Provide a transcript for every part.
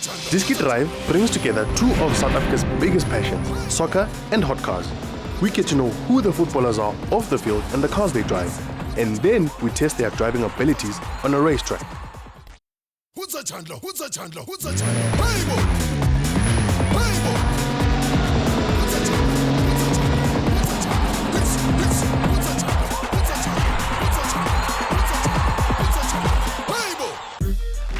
Diski Drive brings together two of South Africa's biggest passions, soccer and hot cars. We get to know who the footballers are off the field and the cars they drive. And then we test their driving abilities on a racetrack.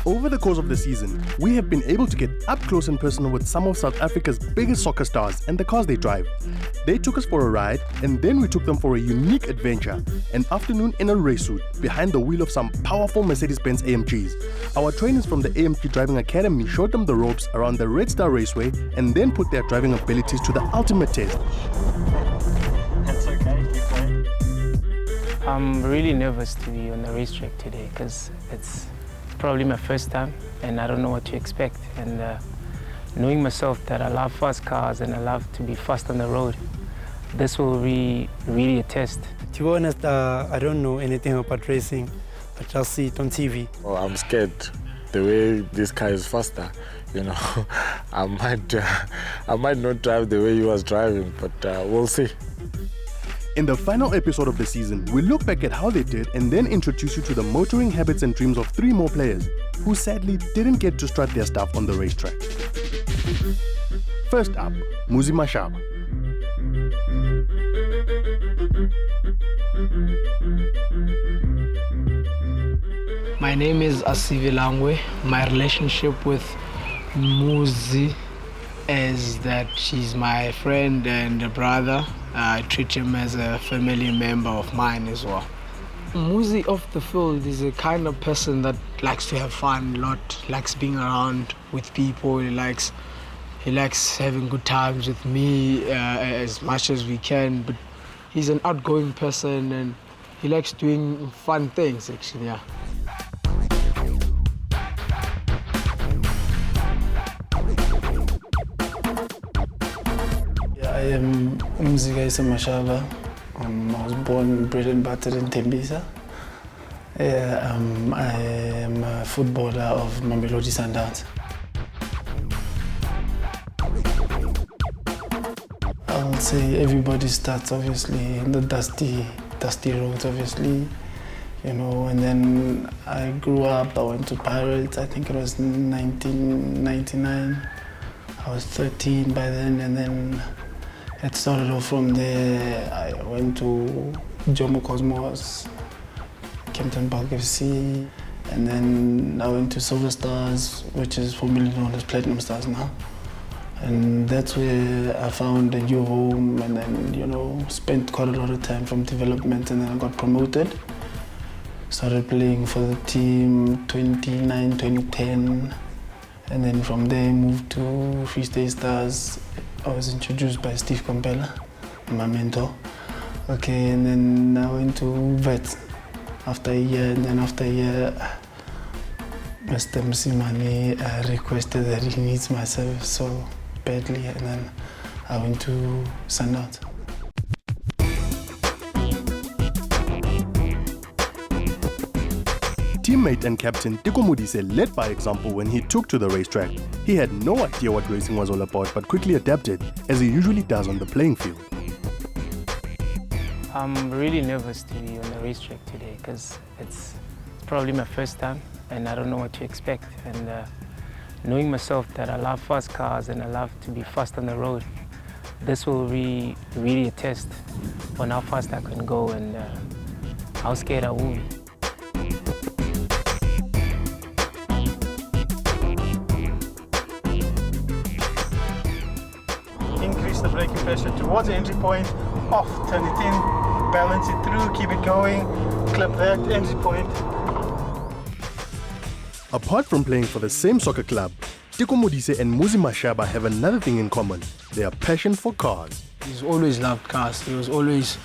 Over the course of the season, we have been able to get up close and personal with some of South Africa's biggest soccer stars and the cars they drive. They took us for a ride and then we took them for a unique adventure, an afternoon in a race suit behind the wheel of some powerful Mercedes-Benz AMGs. Our trainers from the AMG Driving Academy showed them the ropes around the Red Star Raceway and then put their driving abilities to the ultimate test. That's okay, keep going. I'm really nervous to be on the racetrack today because it's probably my first time and I don't know what to expect, and knowing myself that I love fast cars and I love to be fast on the road, this will be really a test. To be honest, I don't know anything about racing. I just see it on TV. Oh, I'm scared the way this car is faster, you know. I might not drive the way he was driving, but we'll see. In the final episode of the season, we look back at how they did and then introduce you to the motoring habits and dreams of three more players who sadly didn't get to strut their stuff on the racetrack. First up, Muzi Mashaba. My name is Asivi Langwe. My relationship with Muzi is that she's my friend and a brother. I treat him as a family member of mine as well. Muzi off the field is a kind of person that likes to have fun a lot, likes being around with people, he likes having good times with me as much as we can, but he's an outgoing person and he likes doing fun things actually, yeah. I am Umzika Mashaba. I was born, bred and battered in Tembisa. I am a footballer of Mamelodi Sundowns. I'll say everybody starts obviously in the dusty roads obviously, you know, and then I grew up, I went to Pirates, I think it was 1999. I was 13 by then, and then it started off from there. I went to Jomo Cosmos, Kempton Park FC, and then I went to Silver Stars, which is formerly known as Platinum Stars now. And that's where I found a new home, and then, you know, spent quite a lot of time from development, and then I got promoted. Started playing for the team 2009, 2010, and then from there moved to Free State Stars. I was introduced by Steve Kompela, my mentor. Okay, and then I went to Vets after a year, and then after a year, Mr. Msimani requested that he needs my service so badly, and then I went to Sundowns. Teammate and captain Teko Modise led by example when he took to the racetrack. He had no idea what racing was all about, but quickly adapted, as he usually does on the playing field. I'm really nervous to be on the racetrack today because it's probably my first time and I don't know what to expect. And knowing myself that I love fast cars and I love to be fast on the road, this will be really a test on how fast I can go and how scared I will be. Increase the braking pressure towards the entry point, off, turn it in, balance it through, keep it going, clip that, entry point. Apart from playing for the same soccer club, Teko Modise and Muzi Mashaba have another thing in common, their passion for cars. He's always loved cars. He was always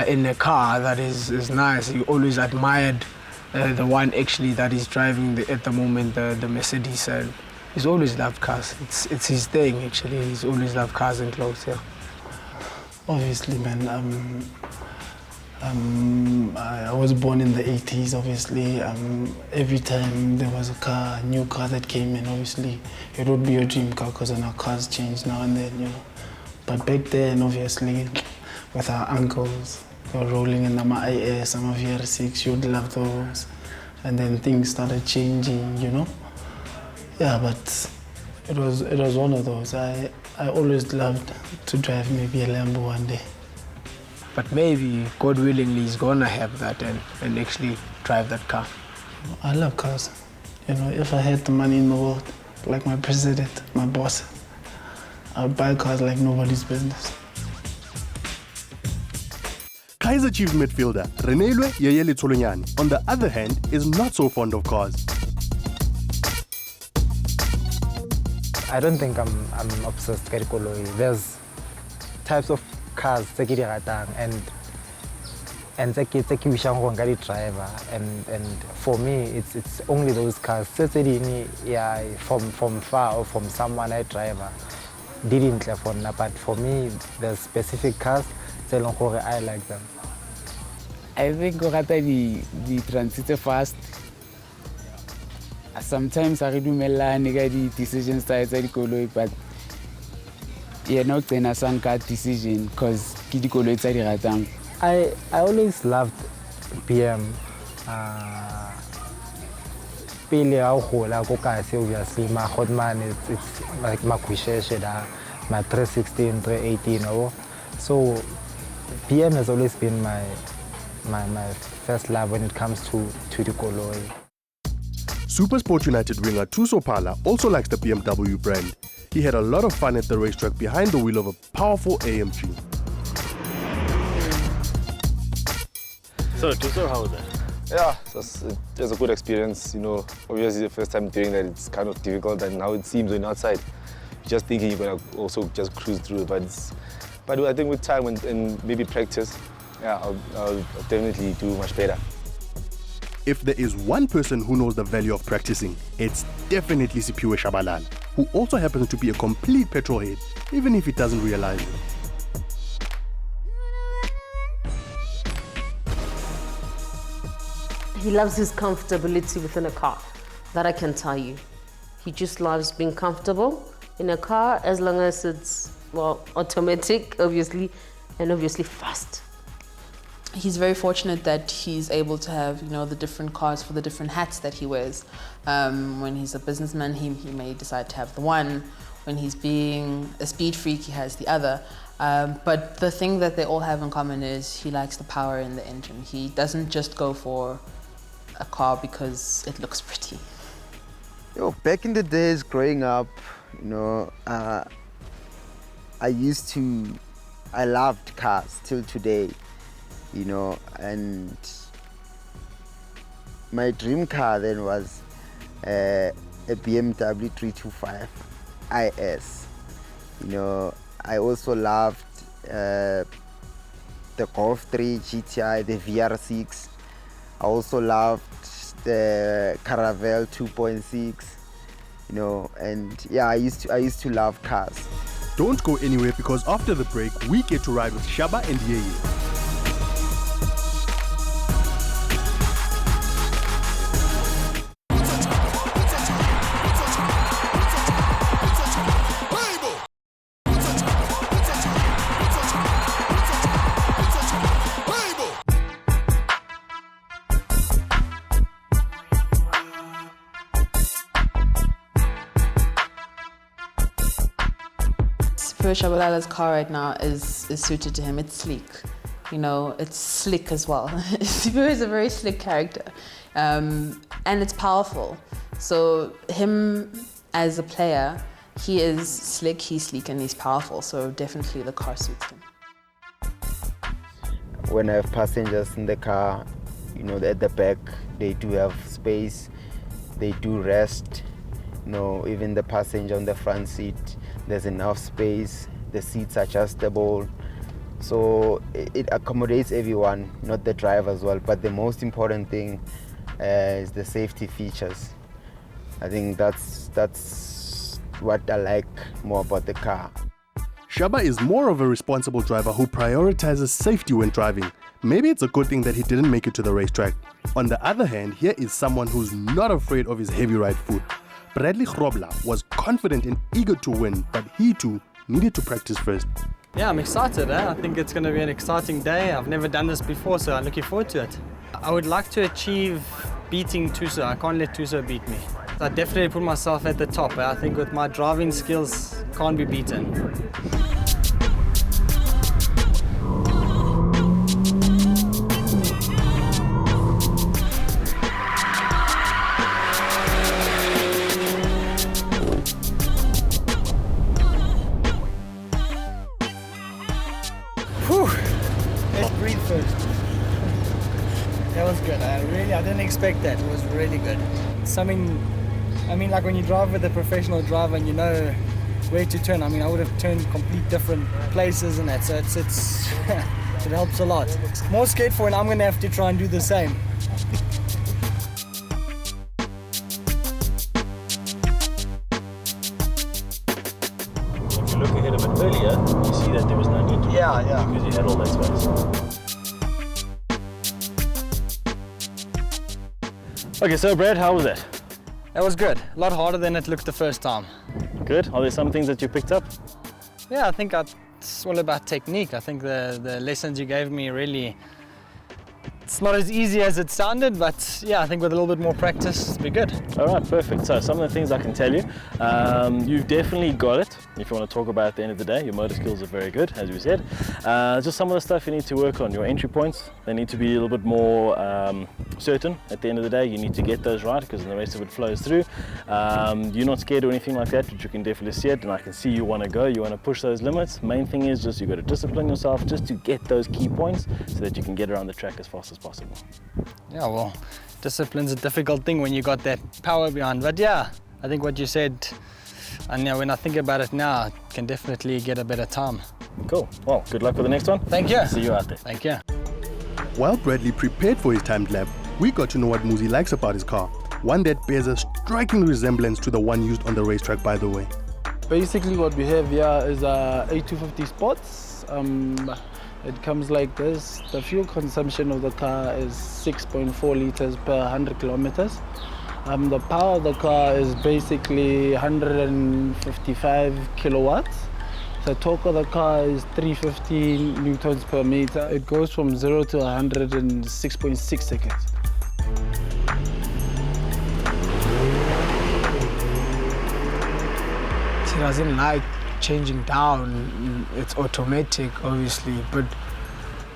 in a car that is nice. He always admired the one actually that he's driving at the moment, the Mercedes. He's always loved cars. It's his thing actually. He's always loved cars and clothes, yeah. Obviously, man, I was born in the 80s, obviously. Every time there was a new car that came in, obviously, it would be your dream car because our cars change now and then, you know. But back then, obviously, with our uncles, they were rolling in the IS, some of VR6, you'd love those. And then things started changing, you know. Yeah, but it was one of those. I always loved to drive maybe a Lambo one day. But maybe, God willingly, he's gonna have that and actually drive that car. I love cars. You know, if I had the money in the world, like my president, my boss, I'd buy cars like nobody's business. Kaizer Chiefs midfielder Renelwe Yeyeli Tsolonyane, on the other hand, is not so fond of cars. I don't think I'm obsessed with koloi. There's types of cars that ke di ratang and tse ke wishang go nka di driver, and for me it's only those cars tse ding yeah from far or from someone I driver didn't for nna, but for me there's specific cars tse leng gore I like them. I think go rata di transit fast. Sometimes I dumellane ka di decisions tsa dikoloi, but no tsena sanka decision because ke dikoloi tsa di ratang. I always loved BM. Pele ga o gola go kasi obviously my Hotman it's like my Quisheshe da my 316 318 so BM has always been my first love when it comes to the koloi. Supersport United winger Thuso Phala also likes the BMW brand. He had a lot of fun at the racetrack behind the wheel of a powerful AMG. So, Thuso, how was that? Yeah, it was a good experience. You know, obviously the first time doing that, it's kind of difficult, and now it seems when you're outside, you're just thinking you're gonna also just cruise through it. But I think with time and maybe practice, yeah, I'll definitely do much better. If there is one person who knows the value of practicing, it's definitely Siphiwe Shabalala, who also happens to be a complete petrol head, even if he doesn't realize it. He loves his comfortability within a car, that I can tell you. He just loves being comfortable in a car as long as it's, well, automatic, obviously, and obviously fast. He's very fortunate that he's able to have, you know, the different cars for the different hats that he wears. When he's a businessman, he may decide to have the one. When he's being a speed freak, he has the other. But the thing that they all have in common is he likes the power in the engine. He doesn't just go for a car because it looks pretty. Back in the days growing up, you know, I loved cars till today. You know, and my dream car then was a BMW 325 IS. You know, I also loved the Golf 3 GTI, the VR6. I also loved the Caravelle 2.6. You know, and yeah, I used to love cars. Don't go anywhere, because after the break, we get to ride with Shaba and Yeye. Shabalala's car right now is suited to him. It's sleek, you know, it's slick as well. Siphiwe is a very slick character, and it's powerful. So him as a player, he is slick, he's sleek, and he's powerful. So definitely the car suits him. When I have passengers in the car, you know, at the back, they do have space, they do rest. You know, even the passenger on the front seat, there's enough space, the seats are adjustable. So it accommodates everyone, not the driver as well. But the most important thing is the safety features. I think that's what I like more about the car. Shaba is more of a responsible driver who prioritizes safety when driving, Maybe it's a good thing that he didn't make it to the racetrack. On the other hand, here is someone who's not afraid of his heavy ride food. Bradley Grobler was confident and eager to win, but he too needed to practice first. Yeah, I'm excited. I think it's going to be an exciting day. I've never done this before, so I'm looking forward to it. I would like to achieve beating Tuso. I can't let Tuso beat me. I definitely put myself at the top. I think with my driving skills, can't be beaten. Let's breathe first. That was good. I didn't expect that. It was really good. Something, like when you drive with a professional driver and you know where to turn. I would have turned complete different places and that. So it's it helps a lot. More skate for, and I'm going to have to try and do the same. If you look ahead a bit earlier, you see that there was no need to because you had all that space. Okay, so Brad, how was that? That was good. A lot harder than it looked the first time. Good. Are there some things that you picked up? Yeah, I think it's all about technique. I think the lessons you gave me really, it's not as easy as it sounded, but yeah, I think with a little bit more practice, it'll be good. All right, perfect. So some of the things I can tell you, you've definitely got it. If you want to talk about at the end of the day, your motor skills are very good, as we said. Just some of the stuff you need to work on. Your entry points, they need to be a little bit more certain. At the end of the day, you need to get those right because then the rest of it flows through. You're not scared or anything like that, but you can definitely see it, and I can see you want to go, you want to push those limits. Main thing is just you got to discipline yourself just to get those key points so that you can get around the track as fast as possible. Yeah, well, discipline's a difficult thing when you got that power behind, but yeah, I think what you said, and yeah, when I think about it now, I can definitely get a better time. Cool. Well, good luck with the next one. Thank you. See you out there. Thank you. While Bradley prepared for his timed lap, we got to know what Muzi likes about his car, one that bears a striking resemblance to the one used on the racetrack, by the way. Basically what we have here is a A250 Sports. It comes like this. The fuel consumption of the car is 6.4 liters per 100 kilometers. The power of the car is basically 155 kilowatts. The torque of the car is 350 newtons per meter. It goes from 0 to 100 in 6.6 seconds. She doesn't like changing down. It's automatic, obviously, but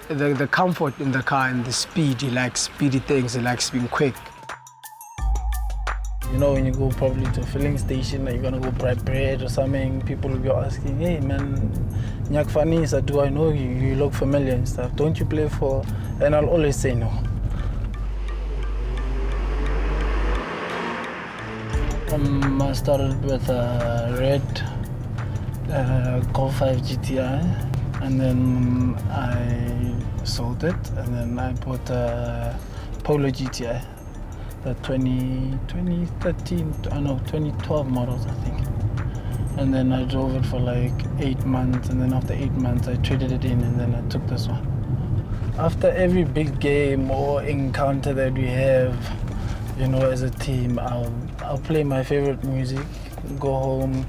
the comfort in the car and the speed, he likes speedy things, he likes being quick. You know, when you go probably to a filling station, you're gonna go buy bread or something, people will be asking, hey man, Nyak Fanisa, do I know you? You look familiar and stuff. Don't you play for? And I'll always say no. I started with a red Golf 5 GTI, and then I sold it, and then I bought a Polo GTI. The 2013, 2012 models, I think. And then I drove it for like 8 months, and then after 8 months I traded it in, and then I took this one. After every big game or encounter that we have, you know, as a team, I'll play my favorite music, go home,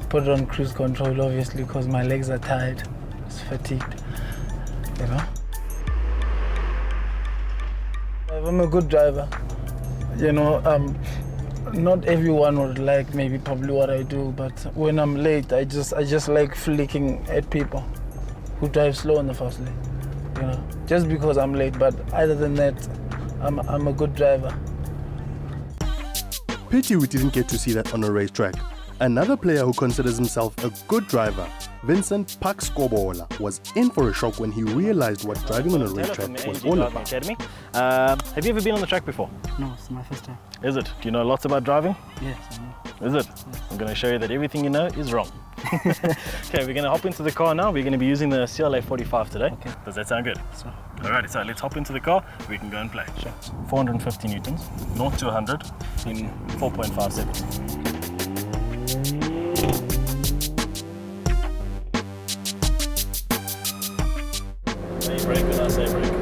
put it on cruise control, obviously, because my legs are tired, it's fatigued, you know. I'm a good driver. You know, not everyone would like maybe probably what I do, but when I'm late, I just like flicking at people who drive slow in the first lane. You know, just because I'm late. But other than that, I'm a good driver. Pity we didn't get to see that on a racetrack. Another player who considers himself a good driver, Vincent Pax Kobola, was in for a shock when he realized what driving on a racetrack was all about. Have you ever been on the track before? No, it's my first time. Is it? Do you know lots about driving? Yes, I know. Is it? Yes. I'm going to show you that everything you know is wrong. Okay, we're going to hop into the car now. We're going to be using the CLA 45 today. Okay. Does that sound good? So. Alrighty, so let's hop into the car. We can go and play. Sure. 450 newtons, 0 to 100 in 4.5 seconds. Say brake when I say brake.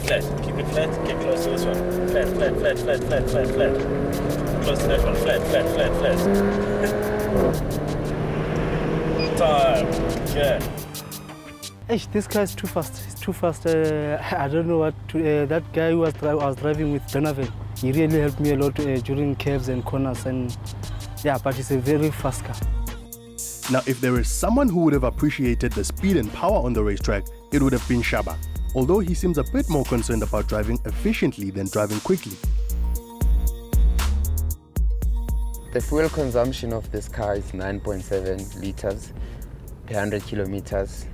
flat. Keep it flat, get close to this one. Flat, flat, flat, flat, flat, flat, flat. Close to that one, flat, flat, flat, flat. Time. Okay. This guy is too fast. He's too fast. I don't know what to, that guy who was driving with Donovan, he really helped me a lot during curves and corners, and yeah, but he's a very fast car. Now, if there is someone who would have appreciated the speed and power on the racetrack, it would have been Shaba, although he seems a bit more concerned about driving efficiently than driving quickly. The fuel consumption of this car is 9.7 liters per 100 kilometers.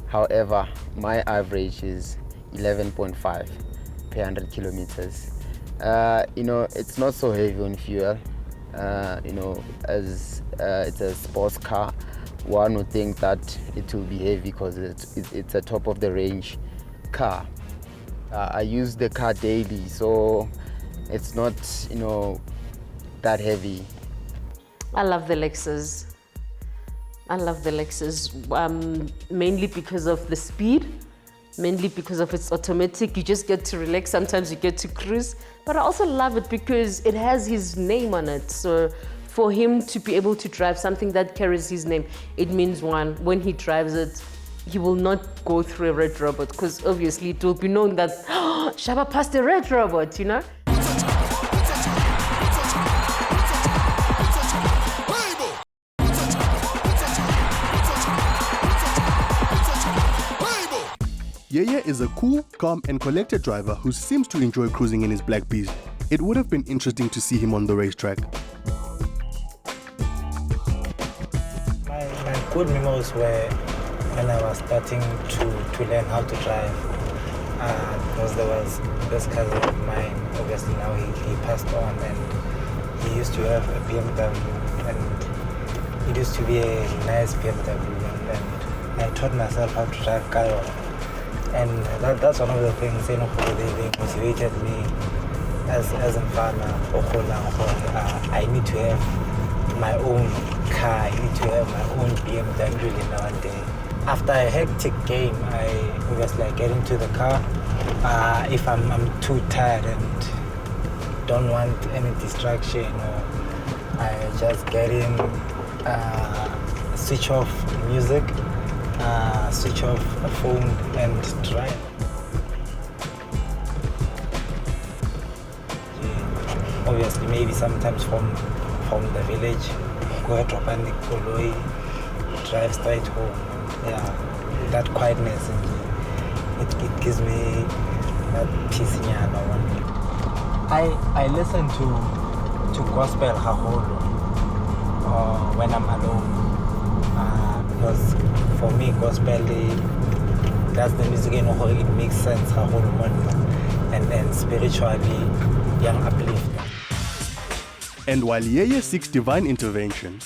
However, my average is 11.5 per 100 kilometers. It's not so heavy on fuel. As it's a sports car, one would think that it will be heavy because it's a top of the range car. I use the car daily, so it's not, that heavy. I love the Lexus. I love the Lexus mainly because of the speed, mainly because of its automatic. You just get to relax, sometimes you get to cruise. But I also love it because it has his name on it. So for him to be able to drive something that carries his name, it means one, when he drives it, he will not go through a red robot, because obviously it will be known that, oh, Shaba passed a red robot, Yeye is a cool, calm and collected driver who seems to enjoy cruising in his Black Beast. It would have been interesting to see him on the racetrack. My good memories were when I was starting to learn how to drive. Because there was this cousin of mine, obviously now he passed on, and he used to have a BMW, and it used to be a nice BMW, and I taught myself how to drive car. And that's one of the things, they motivated me as a farmer. I need to have my own car, I need to have my own BMW now and then. After a hectic game, I get into the car. If I'm too tired and don't want any distraction, or I just get in, switch off music, switch off a phone and drive. Obviously, maybe sometimes from the village, go to Pandi Koloi, drive straight home. Yeah, that quietness, and it gives me that peace in your one. I listen to gospel haholo when I'm alone. Because for me, gospel, that's the music, it makes sense, and spiritually, young uplifting. And while Yeye seeks divine intervention,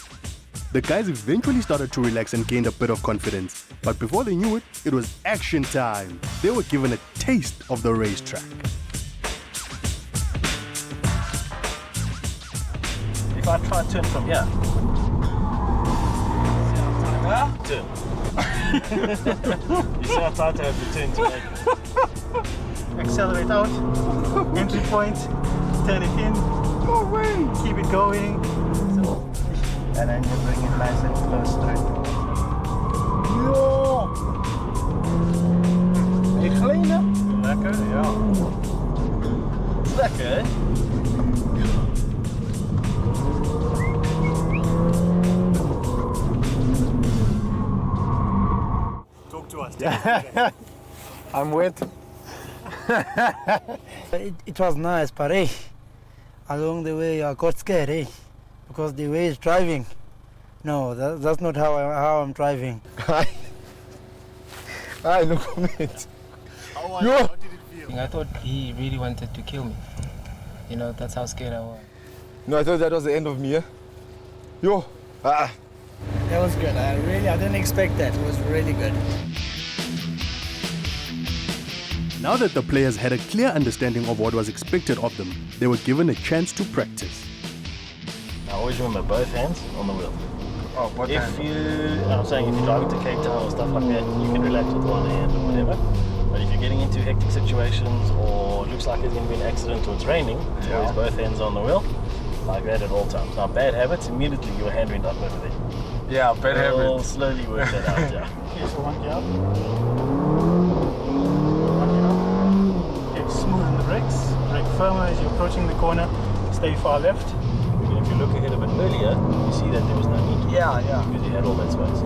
the guys eventually started to relax and gained a bit of confidence. But before they knew it, it was action time. They were given a taste of the racetrack. If I try to turn from here, turn. You see how tight I have to turn to make it. Accelerate out, entry point, turn it in, keep it going. And then you bring it nice and close to it. Yo! You clean up? Lekker, ja. It's lekker, hè? Talk to us. I'm wet. It was nice, but hey, along the way I got scared, hey, because the way he's driving. No, that's not how I'm driving. No comment. How did it feel? I thought he really wanted to kill me. That's how scared I was. No, I thought that was the end of me, Yo. That was good. I didn't expect that. It was really good. Now that the players had a clear understanding of what was expected of them, they were given a chance to practice. Now always remember both hands on the wheel. Oh, what I'm saying if you're driving to Cape Town or stuff like that, you can relax with one hand or whatever. But if you're getting into hectic situations or it looks like there's going to be an accident or it's raining, it's always both hands on the wheel, like that at all times. Now, bad habits, immediately your hand went up over there. Yeah, bad habits. We'll slowly work that out, yeah. Okay, so one gear. Okay, smoothen the brakes. Brake firmer as you're approaching the corner. Stay far left. And if you look ahead a bit earlier, you see that there was no need to. Yeah. Because you had all that space.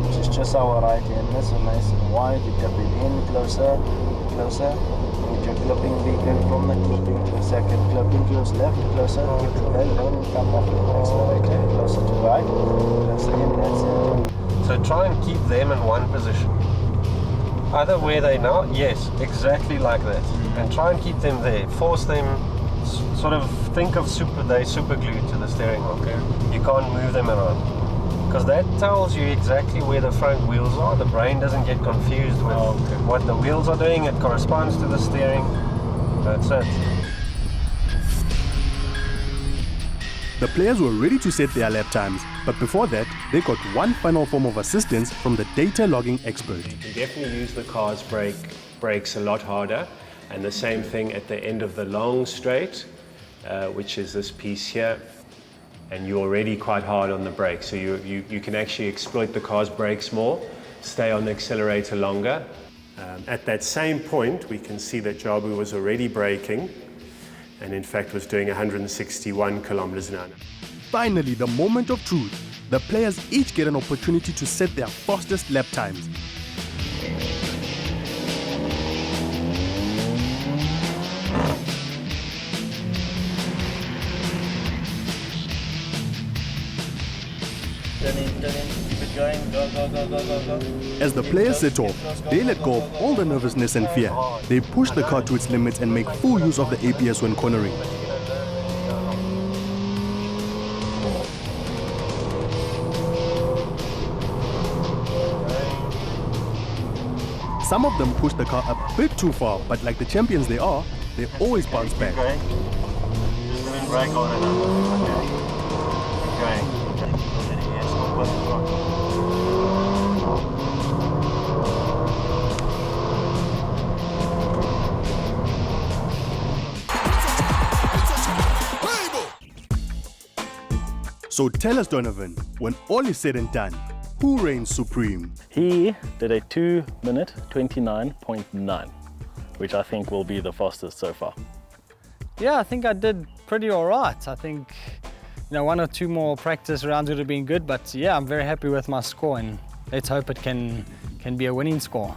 Which is just our right hand. That's so nice and wide. You tap it in closer. With your clipping beacon from the clipping to the second clipping, close left, closer, keep the bell on, come off the accelerator, closer to right, closer in, that's it. So try and keep them in one position. Either where they now, yes, exactly like that. And try and keep them there. Force them, sort of think of they're super glued to the steering wheel. Okay. You can't move them around. Because that tells you exactly where the front wheels are. The brain doesn't get confused with what the wheels are doing. It corresponds to the steering. That's it. The players were ready to set their lap times, but before that, they got one final form of assistance from the data logging expert. You can definitely use the car's brakes a lot harder, and the same thing at the end of the long straight, which is this piece here. And you're already quite hard on the brakes, so you can actually exploit the car's brakes more, stay on the accelerator longer. At that same point, we can see that Jabu was already braking, and in fact was doing 161 kilometers an hour. Finally, the moment of truth. The players each get an opportunity to set their fastest lap times. Turn in, keep it going, go. As the players set off, they let go of all the nervousness and fear. They push the car to its limits and make full use of the ABS when cornering. Some of them push the car a bit too far, but like the champions they are, they always bounce back. Just brake on and up. Okay. So tell us, Donovan, when all is said and done, who reigns supreme? He did a 2-minute 29.9, which I think will be the fastest so far. Yeah, I think I did pretty all right. I think, one or two more practice rounds would have been good, but yeah, I'm very happy with my score, and let's hope it can be a winning score.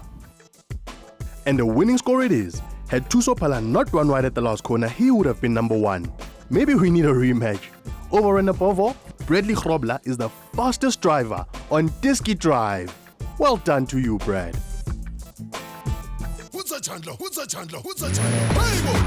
And a winning score it is. Had Tusopala not run wide at the last corner, he would have been number 1. Maybe we need a rematch. Over and above all, Bradley Grobler is the fastest driver on Diski Drive. Well done to you, Brad. Chandler. Hey, boy.